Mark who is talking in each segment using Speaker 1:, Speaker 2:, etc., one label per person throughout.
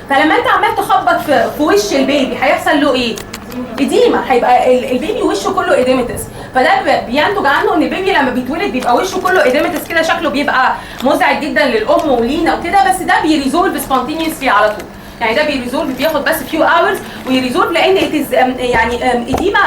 Speaker 1: فلما انت عمال تخبط في وش البيبي هيحصل له ايه؟ اديمه، هيبقى البيبي وشه كله اديمتس. فده بينتج عنه ان البيبي لما بيتولد بيبقى وشه كله اديمتس كده، شكله بيبقى مزعج جدا للام ولينا وكده، بس ده بيريزولف سبونتينيوسلي على طول. يعني ده بيريزولف، بياخد بس فيو اورز ويريزولف، لان يعني اديمه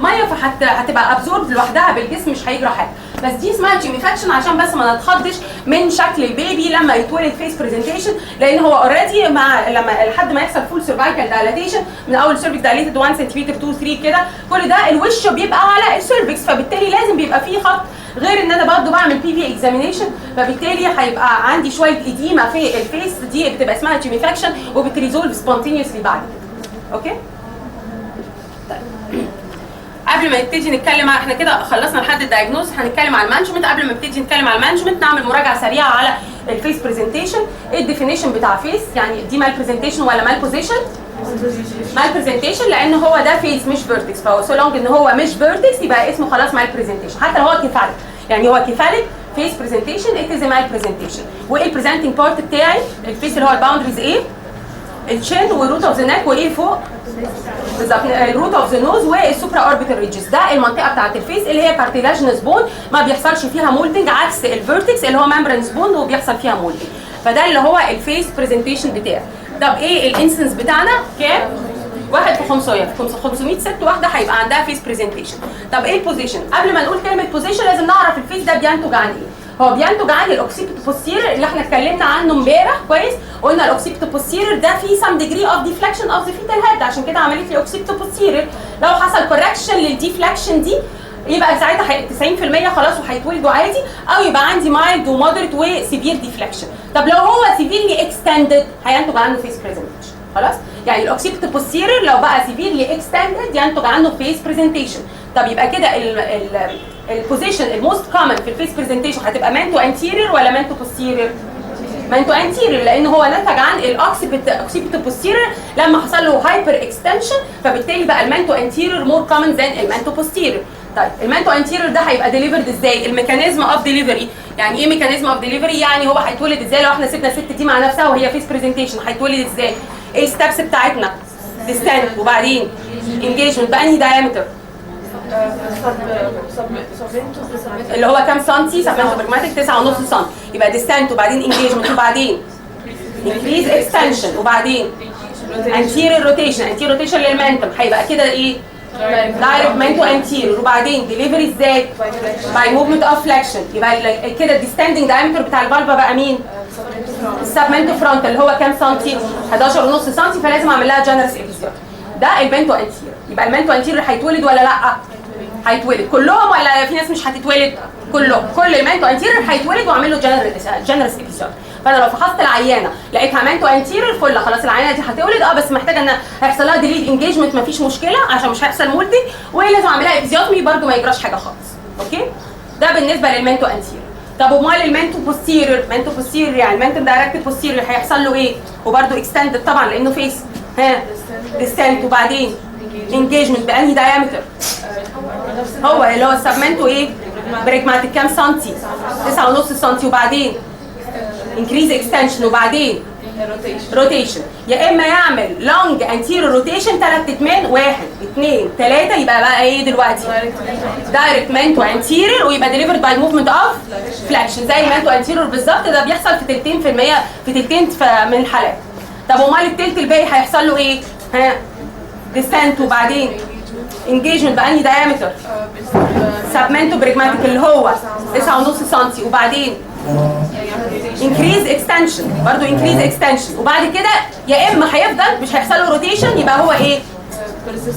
Speaker 1: ميه فهتبقى ابزورب لوحدها بالجسم، مش هيجرى حاجه. بس دي اسمها تيوميفاكشن عشان بس ما نتخضش من شكل البيبي لما يتولد فيس برزنتيشن، لان هو اوريدي لما لحد ما يحصل فول سيرفايكال دايلاتيشن من اول سيرفيك دايليتد 1 سنتيمتر 2 3 كده، كل ده الوش بيبقى على السيرفكس، فبالتالي لازم بيبقى فيه خط. غير ان انا برضه بعمل بي في اكزامينيشن، فبالتالي هيبقى عندي شويه اديمه في الفيس، دي بتبقى اسمها تيوميفاكشن وبتريزولف سبونتينيوسلي بعد كده. اوكي؟ طيب قبل ما نبتدي نتكلم احنا كده خلصنا لحد الدايجنوز، هنتكلم على المانجمنت. قبل ما نبتدي نتكلم على المانجمنت نعمل مراجعه سريعه على الفيس برزنتيشن. ايه الديفينيشن بتاع فيس؟ يعني دي مال برزنتيشن ولا مال بوزيشن؟ مال برزنتيشن، لان هو ده فيس مش فيرتكس، فهو سو لونج ان هو مش فيرتكس يبقى اسمه خلاص مال برزنتيشن، حتى لو هو كيفاليك. يعني هو كيفاليك فيس برزنتيشن ات از مال برزنتيشن. وايه البرزنتنج بارت بتاعي؟ الفيس اللي هو الباوندريز ايه؟ الشين والروت اوف ذا نيك، وايه فوق؟ بالظبط الروت اوف ذا نوز والسوبرا اوربيتال ريدجز. ده المنطقه بتاعت الفيس اللي هي كارتيلاجنس بون، ما بيحصلش فيها مولدنج، عكس الفيرتكس اللي هو ممبرانس بون وبيحصل فيها مولدنج. فده اللي هو الفيس برزنتيشن بتاعي. طب ايه الانسنس بتاعنا؟ كام؟ 1 في 500 500 ست واحده هيبقى عندها فيس برزنتيشن. طب ايه البوزيشن؟ قبل ما نقول كلمه بوزيشن لازم نعرف الفيس ده بينتج عن ايه. هو بينتج عن الاوكسيبيتو بوستيرير اللي احنا اتكلمنا عنه امبارح كويس. قلنا الاوكسيبيتو بوستيرير ده فيه سم ديجري اوف ديفليكشن اوف ذا فيتال هيد، عشان كده عملت لي اوكسيبيتو بوستيرير. لو حصل كوركشن للديفليكشن دي يبقى ساعتها 90% خلاص وهيتولدوا عادي، او يبقى عندي مايلد ومودريت وسيفير ديفليكشن. طب لو هو سيفيرلي اكستندد هينتج عنه فيس برزنتيشن. خلاص؟ يعني الاوكسيبيتو بوستيرير لو بقى سيفيرلي اكستندد ينتج عنه فيس برزنتيشن. طب يبقى كده البوزيشن الموست كومن في الفيس برزنتيشن هتبقى مانتو انتيرير ولا مانتو بوستيرير؟ مانتو انتيرير، لان هو نتج عن الاوكسيبيتو بوستيرير لما حصل له هايبر اكستنشن، فبالتالي بقى المانتو انتيرير مور كومن ذان المانتو بوستيرير. طيب المانتو انتيرير ده هيبقى ديليفرد ازاي؟ الميكانيزم اوف ديليفري. يعني ايه ميكانيزم اوف ديليفري؟ يعني هو هيتولد ازاي لو احنا سيبنا الست دي مع نفسها وهي فيس برزنتيشن؟ هيتولد ازاي؟ ايه الستبس بتاعتنا؟ ديستانت، وبعدين انجيجمنت بانهي دايمتر؟ اللي هو كام سنتي؟ سبمنتو برجماتيك 9.5 سم. يبقى ديستانت وبعدين انجيجمنت وبعدين انكريز اكستنشن وبعدين انتيرير روتيشن. انتيرير روتيشن للمنتم هيبقى كده ايه؟ دايركت منتو انتيرير. وبعدين ديليفري ازاي؟ باي موفمنت اوف فليكشن. يبقى كده الديستاندنج دايمتر بتاع الفالفا بقى مين؟ السبمنتو فرونتال اللي هو كام سنتي؟ 11.5 سم، فلازم اعمل لها جنرس ابيزيود. ده المنتو انتيرير. يبقى المنتو انتيرير هيتولد ولا لا؟ هيتولد كلهم ولا في ناس مش هتتولد؟ كلهم. كل المنتو انتيرير هيتولد واعمل له جنرس ابيزيود. فانا لو فحصت العيانه لقيتها منتو انتيرير فل، خلاص العيانه دي هتولد، بس محتاجه ان هيحصل لها ديليد انجيجمنت، مفيش مشكله عشان مش هيحصل مولدنج، ولازم اعمل لها ابيزيوتمي برده ما يجراش حاجه خالص. اوكي؟ ده بالنسبه للمنتو انتيرير. طب امال المنتو بوستيرير؟ منتو بوستيرير يعني المنتو دايركت بوستيرير هيحصل له ايه؟ وبرده اكستندد طبعا لانه فيس ديستنت وبعدين انجيجمنت بانهي دايمتر؟ هو اللي هو السبمنتو ايه؟ بريجماتيك كام سنتي؟ 9.5 سنتي. وبعدين انكريز اكستنشن وبعدين روتيشن. يا اما يعمل لونج انتيريور روتيشن 3 اتمان 1 2 3 يبقى بقى ايه دلوقتي؟ دايركت مانتو انتيريور ويبقى ديليفرد باي موفمنت اوف فليكشن زي المانتو انتيريور بالظبط. ده بيحصل في تلتين من الحالات. طب امال التلت الباقي هيحصل له ايه؟ ديستانت وبعدين انجيجمنت بانهي دايمتر؟ سبمنتو بريجماتيك اللي هو 9.5 سم. وبعدين انكريز اكستنشن برضه انكريز اكستنشن. وبعد كده يا اما هيفضل مش هيحصل له روتيشن يبقى هو ايه؟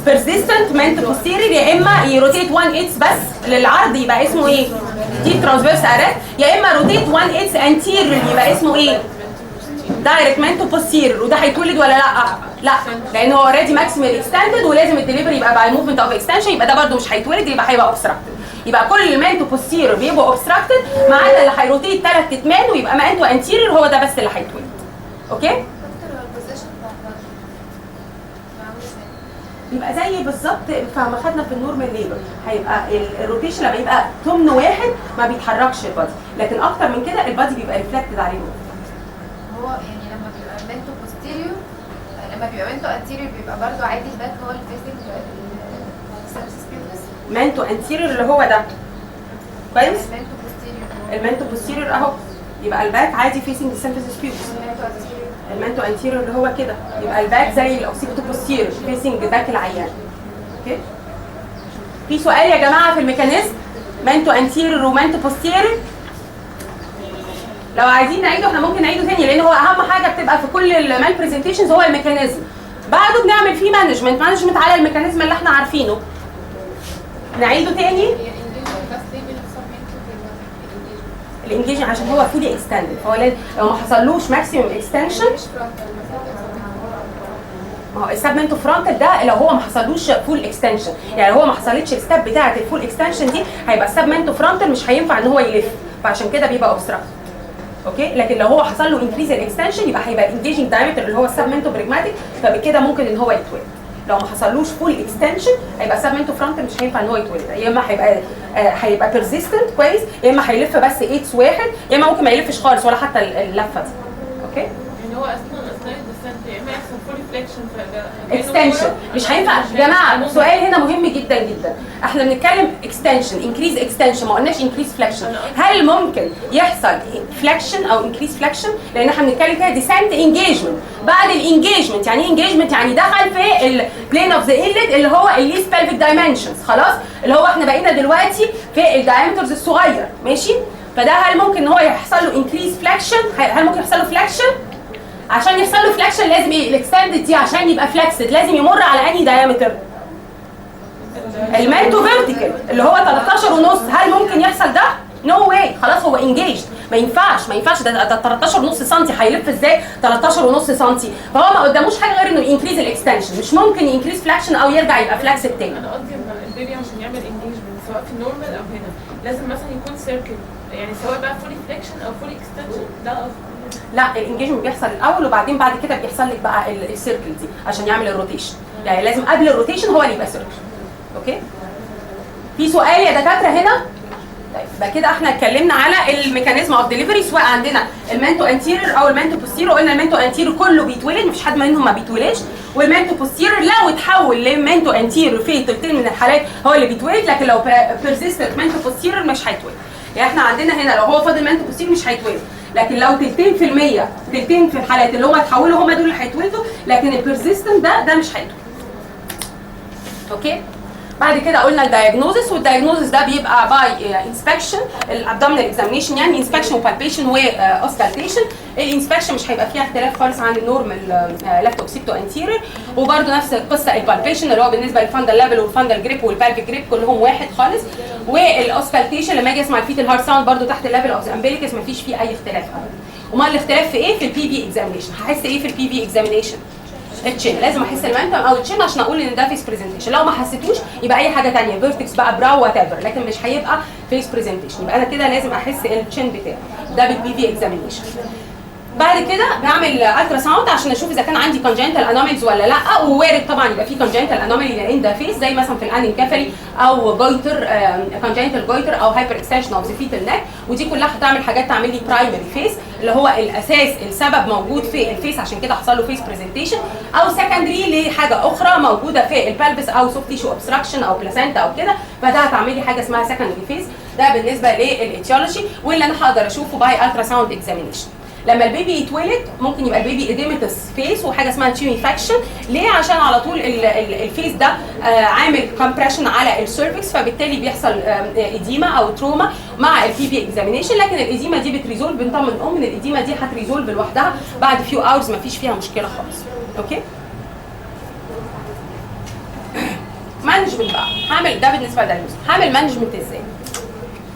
Speaker 1: persistent منتو بوستيرير، يا اما يروتيت 1/8 بس للعرض يبقى اسمه ايه؟ ديب ترانسفيرس اريست، يا اما روتيت 1/8 انتيرير يبقى اسمه ايه؟ دايركت منتو بوستيرير. وده هيتولد ولا لا؟ لا، لان هو اوريدي ماكسيمال اكستندد ولازم الدليفري يبقى باي موفمنت اوف اكستنشن، يبقى ده برده مش هيتولد، يبقى هيبقى اوبستراكتد. يبقى كل المنتو بوستيرير بيبقوا اوبستراكتد ما عدا اللي هيروتيت 3 اتمان ويبقى منتو انتيرير، هو ده بس اللي هيتولد. اوكي؟ يبقى زي بالظبط فما خدنا في النورمال ليبر، هيبقى الروتيشن لما يبقى ثمن واحد ما بيتحركش البادي، لكن اكتر من كده البادي بيبقى ريفلكتد عليه.
Speaker 2: هو يعني لما بيبقى منتو بوستيريور لما بيبقى منتو انتيريور بيبقى برضه عادي الباك هو اللي فيسنج
Speaker 1: مانتو انتيريور اللي هو ده كويس.
Speaker 2: المنتو بوستيريور
Speaker 1: المانتو بوستيريور اهو، يبقى الباك عادي فيسنج السيمفيسيس بيوبس. المانتو انتيريور اللي هو كده، يبقى الباك زي الاوكسيبيتو بوستيريور فيسنج باك العيان. اوكي. في سؤال يا جماعه في الميكانيزم مانتو انتيريور ومانتو بوستيريور؟ لو عايزين نعيده احنا ممكن نعيده تاني، لان هو اهم حاجه بتبقى في كل المال برزنتيشنز هو الميكانيزم. بعده بنعمل فيه مانجمنت على الميكانيزم اللي احنا عارفينه. نعيده تاني. الانجيجن عشان هو فولي اكستندد، فهو لو ما حصلوش ماكسيمم اكستنشن، ما هو السبمنتو فرونتال ده لو هو ما حصلوش فول اكستنشن، يعني لو هو ما حصلتش الستاب بتاعه الفول اكستنشن دي هيبقى السبمنتو فرونتال مش هينفع ان هو يلف، فعشان كده بيبقى اوبستراكت. اوكي. لكن لو هو حصل له انكريز الاكستنشن يبقى هيبقى الانجيجنج دايمتر اللي هو السبمنتو بريجماتيك، فبكده ممكن ان هو يتولد. لو ما حصلوش فول اكستنشن هيبقى السبمنتو فرونتال مش هينفع ان هو يتولد، يا اما هيبقى بيرزيستنت كويس، يا اما هيلف بس ايدز واحد، يا اما ممكن ما يلفش خالص ولا حتى اللفه دي. اوكي.
Speaker 3: يعني هو اصلا اثناء الديسنت يا اما يحصل فول فليكشن
Speaker 1: اكستنشن مش هينفع يا جماعه. سؤال هنا مهم جدا جدا، احنا بنتكلم اكستنشن انكريز اكستنشن، ما قلناش انكريز فليكشن. هل ممكن يحصل فليكشن او انكريز فليكشن؟ لان احنا بنتكلم فيها ديسنت انجيجمنت. بعد الانجيجمنت يعني ايه انجيجمنت؟ يعني دخل في البلين اوف ذا انلت اللي هو الليست بلفيك دايمنشنز، خلاص، اللي هو احنا بقينا دلوقتي في الدايمترز الصغير، ماشي؟ فده هل ممكن ان هو يحصل له انكريز فليكشن؟ هل ممكن يحصل له فليكشن؟ عشان يحصل له فليكشن لازم ايه؟ الاكستندد دي عشان يبقى فليكسد لازم يمر على انهي دايمتر؟ المانتو فيرتيكال اللي هو 13 ونص. هل ممكن يحصل ده؟ نو واي، خلاص هو انجيجد، ما ينفعش ده 13 ونص سم، هيلف ازاي 13 ونص سم؟ فهو ما قداموش حاجه غير انه ينكريز الاكستنشن، مش ممكن ينكريز فليكشن او يرجع يبقى فليكسد تاني.
Speaker 3: انا قصدي البيبي عشان يعمل انجيجمنت سواء في النورمال او هنا لازم مثلا يكون سيركل، يعني سواء بقى فولي فليكشن او فولي اكستنشن، ده قصدي.
Speaker 1: لا، الانجيجمنت بيحصل الاول وبعدين بعد كده بيحصل لك بقى السيركل دي عشان يعمل الروتيشن، يعني لازم قبل الروتيشن هو اللي يبقى سيركل. اوكي. في سؤال يا دكاتره هنا؟ طيب يبقى كده احنا اتكلمنا على الميكانيزم اوف ديليفري، سواء عندنا المانتو انتيريور او المانتو بوستيريور. قلنا المانتو انتيريور كله بيتولد، مفيش حد منهم ما بيتولدش، والمانتو بوستيريور لو اتحول لمانتو انتيريور في ثلثين من الحالات هو اللي بيتولد، لكن لو بيرزيستنت مانتو بوستيريور مش هيتولد. يعني احنا عندنا هنا لو هو فاضل مانتو بوستيريور مش هيتولد، لكن لو تلتين في الحالات اللي هم اتحولوا هم دول اللي هيتولدوا، لكن البيرزيستنت ده مش هيتولد. اوكي. بعد كده قلنا الدايجنوزس، والدايجنوزس ده بيبقى باي انسبكشن الابدومينال اكزامينيشن، يعني انسبكشن وبالبيشن واوسكالتيشن. الانسبكشن مش هيبقى فيها اختلاف خالص عن النورمال ليفت اوكسيبتو انتيريور، وبرده نفس القصه البالبيشن اللي هو بالنسبه للفاندال ليفل والفاندال جريب والبالفيك جريب كلهم واحد خالص. والاوسكالتيشن لما اجي اسمع الفيتال هارت ساوند برده تحت الليفل اوف ذا امبليكس مفيش فيه اي اختلاف. امال الاختلاف في ايه؟ في البي في اكزامينيشن. هحس ايه في البي في اكزامينيشن؟ التشين، لازم احس المانتم او التشين عشان اقول ان ده فيس برزنتيشن. لو ما حسيتوش يبقى اي حاجه ثانيه، فيرتكس بقى، براو، وات ايفر، لكن مش هيبقى فيس برزنتيشن. يبقى انا كده لازم احس التشين بتاعي، ده بالبي في اكزامينيشن. بعد كده بعمل الترا ساوند عشان اشوف اذا كان عندي كونجنتال انوميلز ولا لا، ووارد طبعا يبقى في كونجنتال انوميلي لان ده فيس، زي مثلا في الانكفالي او جويتر، كونجنتال جويتر او هايبر اكستنشن اوف ذا فيتال نيك، ودي كلها هتعمل حاجات تعمل لي برايمري فيس اللي هو الاساس السبب موجود في الفيس عشان كده حصل له فيس برزنتيشن، او سكندري لحاجه اخرى موجوده في البلبس او سوفت تيشو اوبستراكشن او بلاسنتا او كده، فده هتعمل لي حاجه اسمها سكندري فيس. ده بالنسبه للاتيولوجي واللي انا هقدر اشوفه باي الترا ساوند اكزامينيشن. لما البيبي يتولد ممكن يبقى البيبي ايديمتس فيس وحاجه اسمها تيومي فاكشن. ليه؟ عشان على طول الفيس ده عامل كومبريشن على السيرفكس، فبالتالي بيحصل ايديما او تروما مع البي بي اكزامينيشن، لكن الايديما دي بتريزولف، بنطمن ان الايديما دي هتريزولف لوحدها بعد فيو اورز، ما فيش فيها مشكله خالص. اوكي. مانجمنت بقى، هعمل ده بالنسبه للدايجنوز. هعمل مانجمنت ازاي؟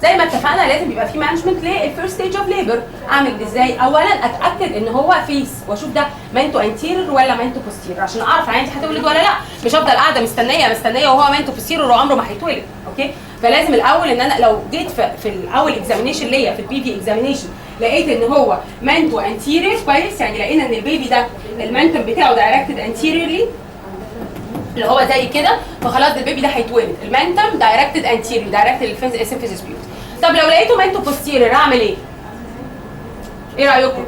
Speaker 1: زي ما اتفقنا لازم يبقى في مانجمنت للفيرست ستيج اوف ليبر. اعمل ازاي؟ اولا اتاكد ان هو فيس، واشوف ده مانتو انتيريور ولا مانتو بوستيريور عشان اعرف عندي هتولد ولا لا. مش هفضل قاعده مستنيه وهو مانتو بوستيريور وعمره ما هيتولد. اوكي. فلازم الاول ان انا لو جيت في الاول اكزامينيشن ليا في البي في اكزامينيشن لقيت ان هو مانتو انتيريور كويس، يعني لقينا ان البيبي ده المانتم بتاعه دايركتد انتيريورلي اللي هو زي كده، فخلاص ده البيبي ده هيتولد المانتم دايركتد انتيريور، دايركتد للسيمفيسيس بيوت. طب لو لقيته مانتو بوستيريور اعمل ايه؟ ايه رايكم؟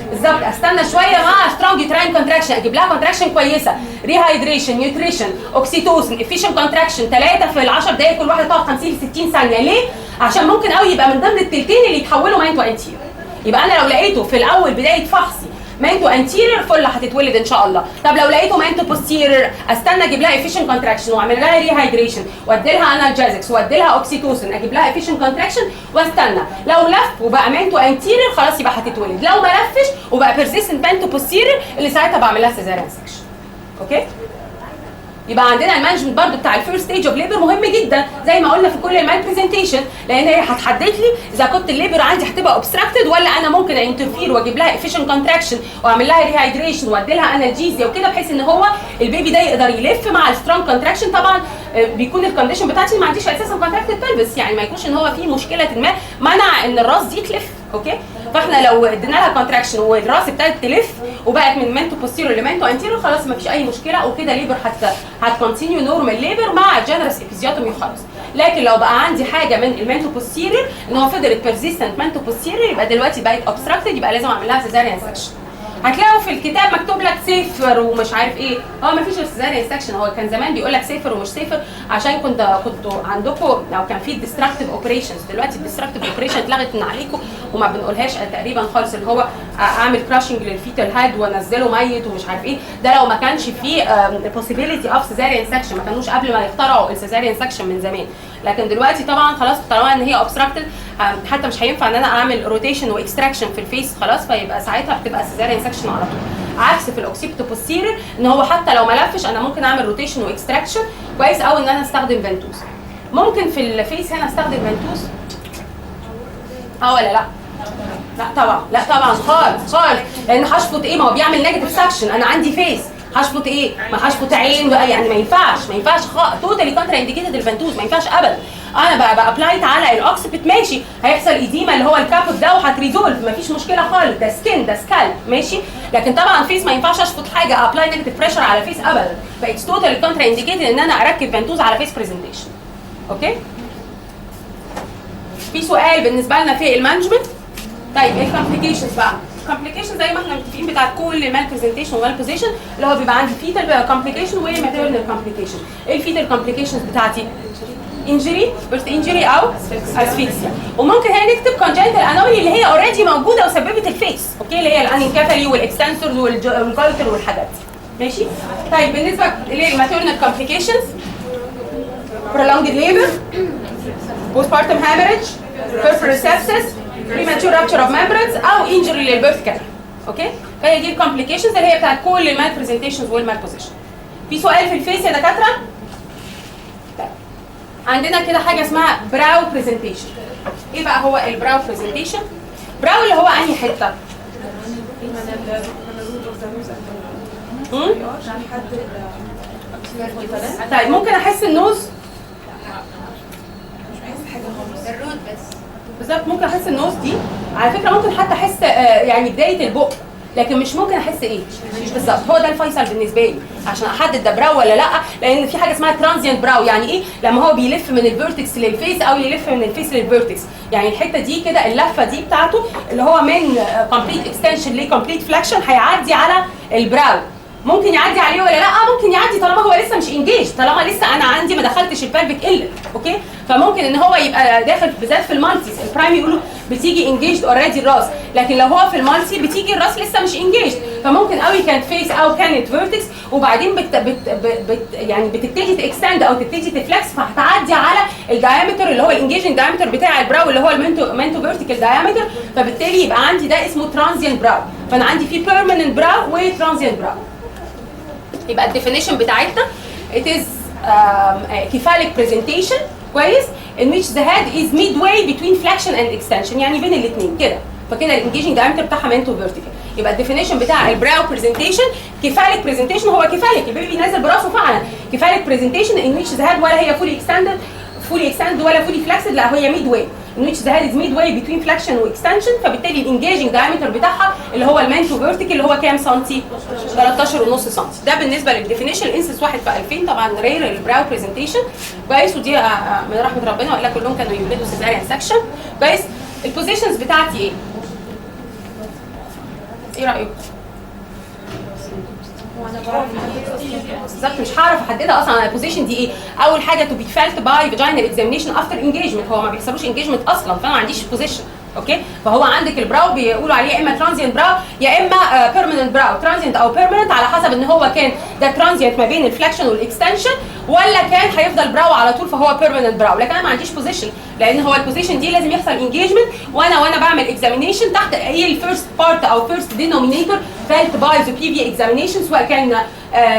Speaker 1: بالظبط استنى شويه مع سترونج يوتراين كونتراكشن، اجيب لها كونتراكشن كويسه، ريهايدريشن، نيوتريشن، اوكسيتوسن، افيشن كونتراكشن، 3 في ال 10 دقائق كل واحده تقعد 50 ل 60 ثانيه. ليه؟ عشان ممكن قوي يبقى من ضمن التلتين اللي يتحولوا مانتو انتيريور. يبقى انا لو لقيته في الاول بدايه فحصي مانتو انتيريور فل هتتولد ان شاء الله. طب لو لقيته مانتو بوستيريور استنى اجيب لها افيشن كونتراكشن واعمل لها ريهايدريشن وادي لها انالجيزكس وادي لها اوكسيتوسن، اجيب لها افيشن كونتراكشن واستنى. لو لف وبقى مانتو انتيريور خلاص يبقى هتتولد. لو ما لفش وبقى بيرسيستنت مانتو بوستيريور اللي ساعتها بعمل لها سيزاريان سكشن. اوكي؟ يبقى عندنا المانجمنت برضو بتاع الفيرست ستيج اوف ليبر مهم جدا زي ما قلنا في كل المال برزنتيشن، لان هي هتحدد لي اذا كنت الليبر عندي هتبقى اوبستراكتد ولا انا ممكن انترفير واجيب لها افيشن كونتراكشن واعمل لها ريهايدريشن وادي لها انالجيزيا وكده، بحيث ان هو البيبي ده يقدر يلف مع السترونج كونتراكشن. طبعا بيكون الكونديشن بتاعتي ما عنديش اساسا كونتراكتد بلبس، يعني ما يكونش ان هو في مشكله ما منع ان الراس دي تلف. اوكي؟ فاحنا لو ادينا لها كونتراكشن والراس ابتدت تلف وبقت من مانتو بوستيريور لمانتو انتيريور خلاص ما فيش اي مشكله، وكده ليبر هتكونتينيو نورمال ليبر مع جنرس ابيزيوتومي وخلاص. لكن لو بقى عندي حاجه من المانتو بوستيريور ان هو فضلت بيرزيستنت مانتو بوستيريور يبقى دلوقتي بقت اوبستراكتد، يبقى لازم اعمل لها سيزاريان سكشن. هتلاقوا في الكتاب مكتوب لك سيفر ومش عارف ايه، هو ما فيش سيزاريان سكشن، هو كان زمان بيقول لك سيفر ومش سيفر عشان كنتوا عندكم لو كان في ديستراكتيف اوبريشنز. دلوقتي الديستراكتيف اوبريشن اتلغت من عليكم وما بنقولهاش تقريبا خالص، اللي هو اعمل كراشنج للفيتال هاد وانزله ميت ومش عارف ايه، ده لو ما كانش فيه possibility اوف سيزاريان سكشن، ما كانوش قبل ما يخترعوا السيزاريان سكشن من زمان. لكن دلوقتي طبعا خلاص طالما ان هي اوبستراكتد حتى مش هينفع ان انا اعمل روتيشن واكستراكشن في الفيس خلاص، فيبقى ساعتها بتبقى سيزاريان سكشن على طول. عكس في الاوكسيبتو بوستيريور ان هو حتى لو ما لفش انا ممكن اعمل روتيشن واكستراكشن كويس، او ان انا استخدم فنتوز. ممكن في الفيس هنا استخدم فنتوز ولا لا؟ لا طبعا، لا طبعا خالص خالص، لان هشفط ايه؟ ما هو بيعمل نيجاتيف سكشن، انا عندي فيس هشفط ايه؟ ما هشفط عين بقى، يعني ما ينفعش توتالي كونترا انديكيتد الفنتوز، ما ينفعش ابدا. انا بقى ابلايت على الاوكسبت ماشي، هيحصل ايديما اللي هو الكابوت ده وهتريزولف مفيش مشكله خالص، ده سكين ده سكالب ماشي، لكن طبعا فيس ما ينفعش اشفط حاجه ابلاي نيجاتيف بريشر على فيس ابدا، بقت توتالي كونترا انديكيتد ان انا اركب فنتوز على فيس برزنتيشن. اوكي؟ في سؤال بالنسبه لنا في المانجمنت. طيب ايه الكومبليكيشنز بقى؟ الكومبليكيشن زي ما احنا متفقين بتاع كل مال برزنتيشن ومال بوزيشن اللي هو بيبقى عندي فيتال كومبليكيشن وماتيرنال كومبليكيشن. ايه الفيتال كومبليكيشنز بتاعتي؟ انجري، بيرث انجري او اسفيكسيا، وممكن هي نكتب كونجنتال انومالي اللي هي اوريدي موجوده وسببت الفيس، اوكي، اللي هي الانكافالي والاكستنسورز والجولتر والحاجات دي ماشي. طيب بالنسبه للماتيرنال كومبليكيشنز prolonged labor، postpartum hemorrhage، peripheral sepsis، premature rupture of membranes او injury للبيرث كانال. اوكي؟ فهي دي الكومبليكيشنز اللي هي بتاعت كل المال برزنتيشنز والمال بوزيشن. في سؤال في الفيس يا دكاتره؟ طيب عندنا كده حاجه اسمها براو برزنتيشن. ايه بقى هو البراو برزنتيشن؟ براو اللي هو انهي حته؟ طيب ممكن احس النوز؟
Speaker 2: الروت بس
Speaker 1: بالظبط، ممكن احس النوز دي على فكره، ممكن حتى احس يعني بدايه البق، لكن مش ممكن احس ايه؟ مش بالظبط، هو ده الفيصل بالنسبه لي عشان احدد ده براو ولا لا، لان في حاجه اسمها ترانزيانت براو. يعني ايه؟ لما هو بيلف من الفيرتكس للفيس او يلف من الفيس للفيرتكس، يعني الحته دي كده اللفه دي بتاعته اللي هو من كومبليت اكستنشن لكومبليت فلكشن هيعدي على البراو. ممكن يعدي عليه ولا لا؟ ممكن يعدي طالما هو لسه مش انجيج، طالما لسه انا عندي ما دخلتش البلفيك إلت، اوكي؟ فممكن ان هو يبقى داخل بالذات في المالتيز، البرايم يقولوا بتيجي انجيجد اوريدي الراس، لكن لو هو في المالتي بتيجي الراس لسه مش انجيج، فممكن قوي كانت فيس او كانت فيرتكس وبعدين يعني بتبتدي تاكستند او تبتدي تفلكس، فهتعدي على الدايمتر اللي هو الانجيجنج دايمتر بتاع البراو اللي هو المنتو فيرتيكال دايمتر، فبالتالي يبقى عندي ده اسمه ترانزيانت براو. فانا عندي في بيرمننت براو وترانزيانت براو. يبقى الديفينيشن بتاعتنا it is cephalic presentation كويس in which the head is midway between flexion and extension، يعني بين الاثنين كده، فكده الانجيجنج دايمتر بتاعها منتو فيرتيكال. يبقى الديفينيشن بتاع البراو برزنتيشن cephalic presentation، هو كيفاليك، البيبي نازل براسه فعلا، cephalic presentation in which the head ولا هي fully extended ولا fully flexed، لا هي midway in which the head is midway between flexion و extension، فبالتالي الانجيجنج دايمتر بتاعها اللي هو المنتو فيرتيكال اللي هو كام سنتي؟ 13.5 سنتي. ده بالنسبه للديفينيشن. انسس واحد في 2000 طبعا رير البراو برزنتيشن كويس، ودي من رحمه ربنا والا كلهم كانوا يولدوا سيزاريان سكشن كويس. البوزيشنز بتاعتي ايه؟ ايه رايكم؟
Speaker 2: وانا بعرف
Speaker 1: بالظبط مش هعرف احددها اصلا. البوزيشن دي ايه؟ اول حاجه تو بي فيلت باي فاجينال اكزامينشن افتر انجيجمنت، هو ما بيحصلوش انجيجمنت اصلا، فانا ما عنديش بوزيشن. اوكي، فهو عندك البراو بيقولوا عليه يا اما ترانزيانت براو يا اما بيرمننت براو، ترانزيانت او بيرمننت على حسب ان هو كان ده ترانزيانت ما بين الفلكشن والاكستنشن ولا كان هيفضل براو على طول فهو بيرمننت براو. لكن انا ما عنديش بوزيشن، لان هو البوزيشن دي لازم يحصل انجيجمنت وانا بعمل اكزامينشن تحت ايه الفيرست بارت او فيرست دينومينيتور فيلت باي ذا بي في اكزامينشن، سواء كان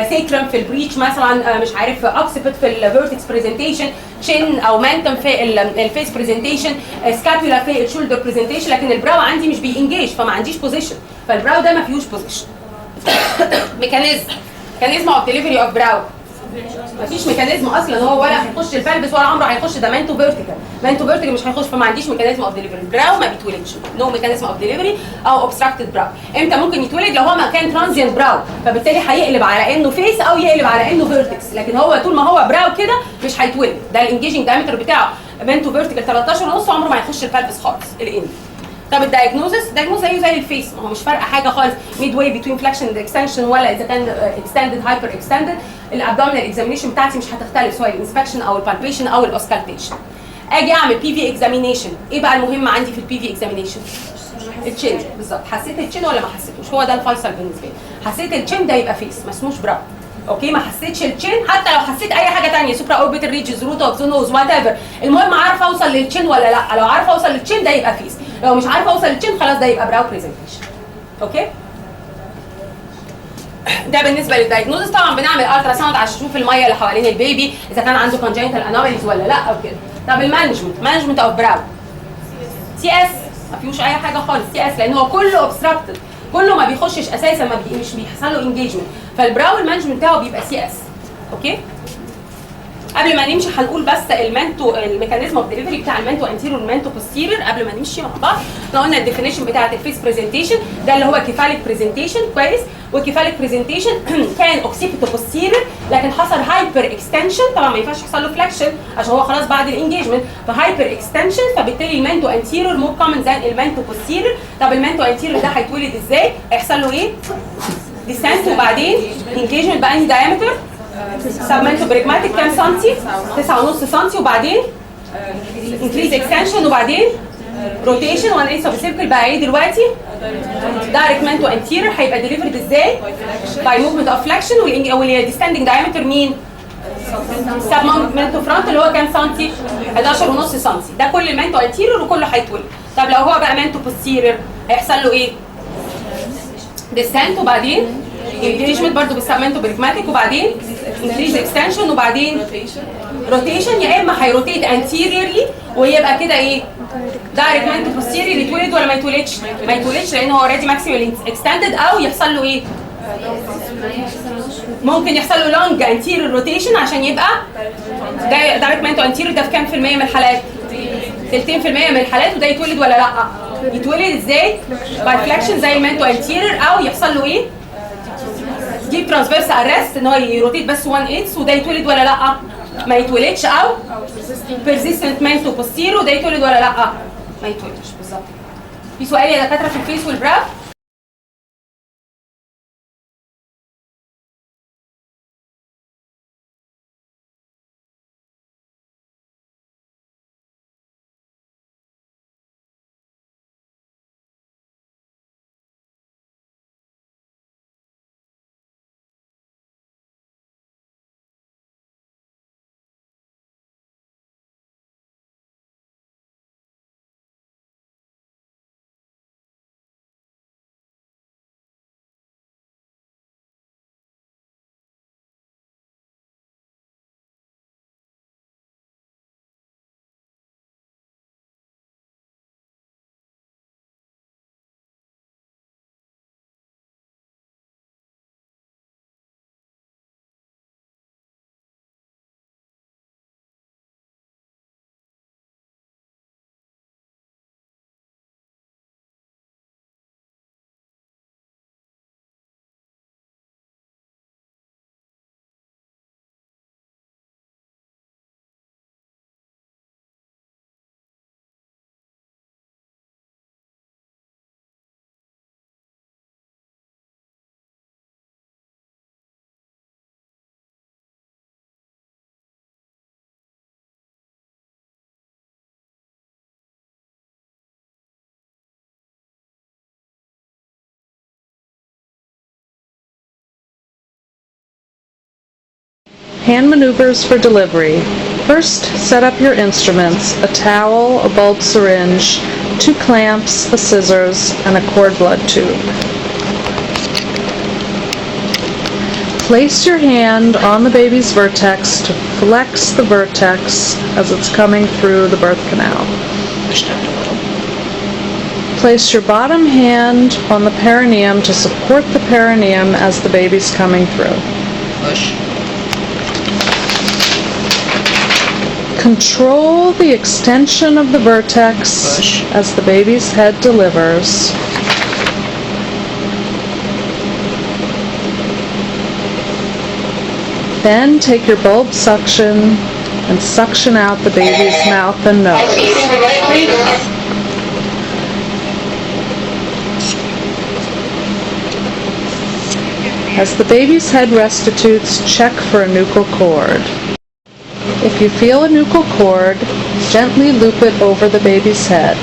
Speaker 1: سيكرم في البريتش مثلا، مش عارف اوكسيبت في الفيرتكس برزنتيشن، تشين او مانتم في الفيس برزنتيشن، سكابولا في الشولدر برزنتيشن. لكن البراو عندي مش بينجيج فما عنديش بوزيشن، فالبراو ده ما فيهوش بوزيشن. ميكانيزم اوف ديليفري اوف براو، مفيش ميكانيزم اصلا، هو ولا هيخش البلبس ولا عمره هيخش، ده مانتو فيرتيكال، مانتو فيرتيكال مش هيخش، فما عنديش ميكانيزم اوف ديليفري. براو ما بيتولدش، نو ميكانيزم اوف ديليفري او اوبستراكتد براو. امتى ممكن يتولد؟ لو هو ما كان ترانزيانت براو، فبالتالي هيقلب على انه فيس او يقلب على انه فيرتكس، لكن هو طول ما هو براو كده مش هيتولد. ده الانجيجنج دايمتر بتاعه مانتو فيرتيكال 13 ونص، عمره ما هيخش البلبس خالص الاند. طب الدايجنوزس زيه زي الفيس، ما هو مش فارقه حاجه خالص ميد واي بتوين فلكشن اند اكستنشن، ولا اذا كان اكستندد هايبر اكستندد. الابدومينال اكزامينشن بتاعتي مش هتختلف سواء الانسبكشن او البالبيشن او الاوسكالتيشن. اجي اعمل بي في اكزامينشن، ايه بقى المهم عندي في البي في اكزامينشن؟ التشين. بالظبط، حسيت التشين ولا ما حسيتوش؟ هو ده الفيصل بالنسبه لي. حسيت التشين ده يبقى فيس، ما اسموش براو. اوكي، ما حسيتش التشين، حتى لو حسيت اي حاجه ثانيه سوبرا اوربيتال ريجز، روت اوف ذا نوز، وات ايفر، المهم عارفه اوصل للتشين ولا لا. لو عارفه اوصل للتشين ده يبقى فيس، لو مش عارفه اوصل للتشين خلاص ده يبقى براو بريزنتيشن. اوكي، ده بالنسبه للدايجنوزس. طبعا بنعمل الترا ساوند عشان نشوف الميه اللي حوالين البيبي اذا كان عنده كونجنتال انوماليز ولا لا او كده. طب مانجمنت اوف براو، سي اس ما فيهوش اي حاجه خالص، سي اس لان هو كله اوبستراكتد، كله ما بيخشش اساسا، مش بيحصل له انجيجمنت، فالبراو المانجمنت بتاعه بيبقى سي اس. اوكي، قبل ما نمشي هنقول بس الميكانيزم اوف ديليفري بتاع المانتو انتيريور والمانتو بوستيريور قبل ما نمشي مع بعض. احنا قلنا الديفينيشن بتاعه الفيس برزنتيشن ده اللي هو كيفاليك برزنتيشن، كويس، والكيفاليك برزنتيشن كان اوكسيبيتو بوستيريور لكن حصل هايبر اكستنشن، طبعا ما ينفعش يحصل له فلكشن عشان هو خلاص بعد الانجيجمنت، فهايبر اكستنشن، فبالتالي المانتو انتيريور مور كومن ذان المانتو بوستيريور. طب المانتو انتيريور ده هيتولد ازاي؟ هيحصل له ايه؟ ديسنت وبعدين انجيجمنت بأنهي دايمتر؟ سبمنتو بريجماتيك كام سنتي؟ 9.5 سنتي، وبعدين انكريز اكستنشن، وبعدين روتيشن 1/8 اوف سيركل. بقى ايه دلوقتي؟ دايركت منتو انتيرير. هيبقى ديليفرد ازاي؟ باي موفمنت اوف فلكشن، والديستاندنج دايمتر مين؟ سبمنتو فرونت اللي هو كام سنتي؟ 11.5 سنتي. ده كل المنتو انتيرير وكله هيتولد. طب لو هو بقى منتو بوستيرير هيحصل له ايه؟ ديستانت، وبعدين انجيجمنت برضه بالسبمنتو بريجماتيك، وبعدين انكريز اكستنشن، وبعدين روتيشن، يا اما هيروتيت انتيريورلي ويبقى كده ايه؟ دايركت منتو بوستيريور. يتولد ولا ما يتولدش؟ ما يتولدش لان هو اوريدي ماكسيمال اكستندد، او يحصل له ايه؟ ممكن يحصل له لونج انتيريور روتيشن عشان يبقى دايركت منتو انتيريور. ده في كام في المية من الحالات؟ 30% من الحالات. وده يتولد ولا لا؟ يتولد ازاي؟ باي فلكشن زي المنتو انتيريور، او يحصل له ايه؟ ديب ترانسفيرس ارست ان هو يروتيت بس 1/8. وده يتولد ولا لا؟ ما يتولدش. او بيرسيستنت منتو بوستيرو، ده يتولد ولا لا؟ ما يتولدش. بالظبط. في سؤال يا دكاتره في الفيس والبراو؟
Speaker 4: Hand maneuvers for delivery. First, set up your instruments, a towel, a bulb syringe, 2 clamps, a scissors, and a cord blood tube. Place your hand on the baby's vertex to flex the vertex as it's coming through the birth canal.
Speaker 5: Push down a little.
Speaker 4: Place your bottom hand on the perineum to support the perineum as the baby's coming through.
Speaker 5: Push.
Speaker 4: Control the extension of the vertex
Speaker 5: Push.
Speaker 4: as the baby's head delivers. Then take your bulb suction and suction out the baby's mouth and nose. As the baby's head restitutes, check for a nuchal cord. If you feel a nuchal cord, gently loop it over the baby's head.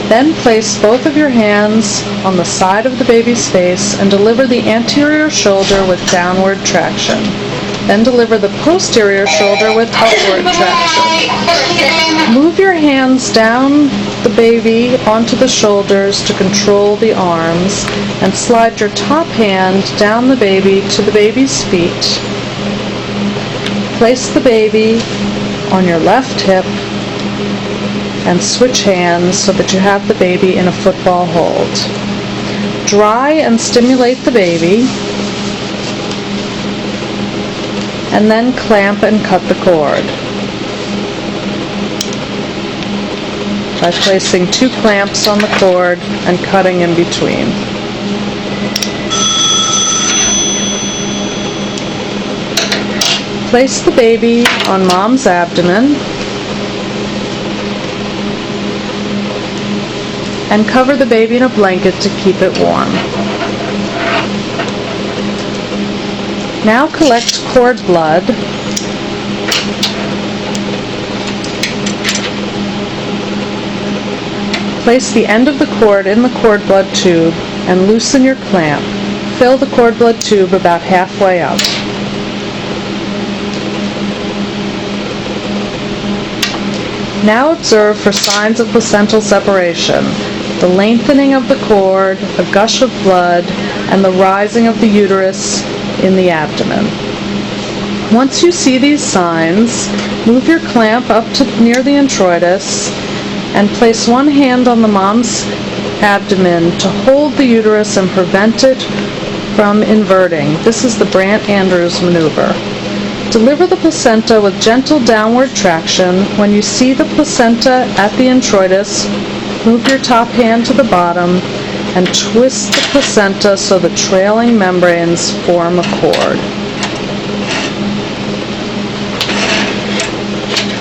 Speaker 4: Then place both of your hands on the side of the baby's face and deliver the anterior shoulder with downward traction. Then deliver the posterior shoulder with upward traction. Move your hands down the baby onto the shoulders to control the arms, and slide your top hand down the baby to the baby's feet. Place the baby on your left hip and switch hands so that you have the baby in a football hold. Dry and stimulate the baby, and then clamp and cut the cord by placing 2 clamps on the cord and cutting in between. Place the baby on mom's abdomen and cover the baby in a blanket to keep it warm. Now collect cord blood Place the end of the cord in the cord blood tube and loosen your clamp. Fill the cord blood tube about halfway up. Now observe for signs of placental separation, the lengthening of the cord, a gush of blood, and the rising of the uterus in the abdomen. Once you see these signs, move your clamp up to near the introitus and place one hand on the mom's abdomen to hold the uterus and prevent it from inverting. This is the Brandt-Andrews maneuver. Deliver the placenta with gentle downward traction. When you see the placenta at the introitus, move your top hand to the bottom and twist the placenta so the trailing membranes form a cord.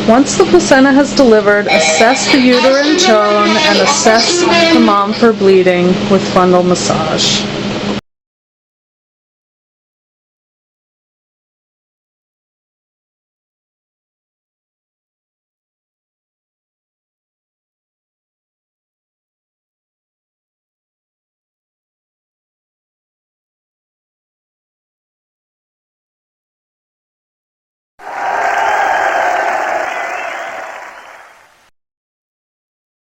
Speaker 4: Once the placenta has delivered, assess the uterine tone and assess the mom for bleeding with fundal massage.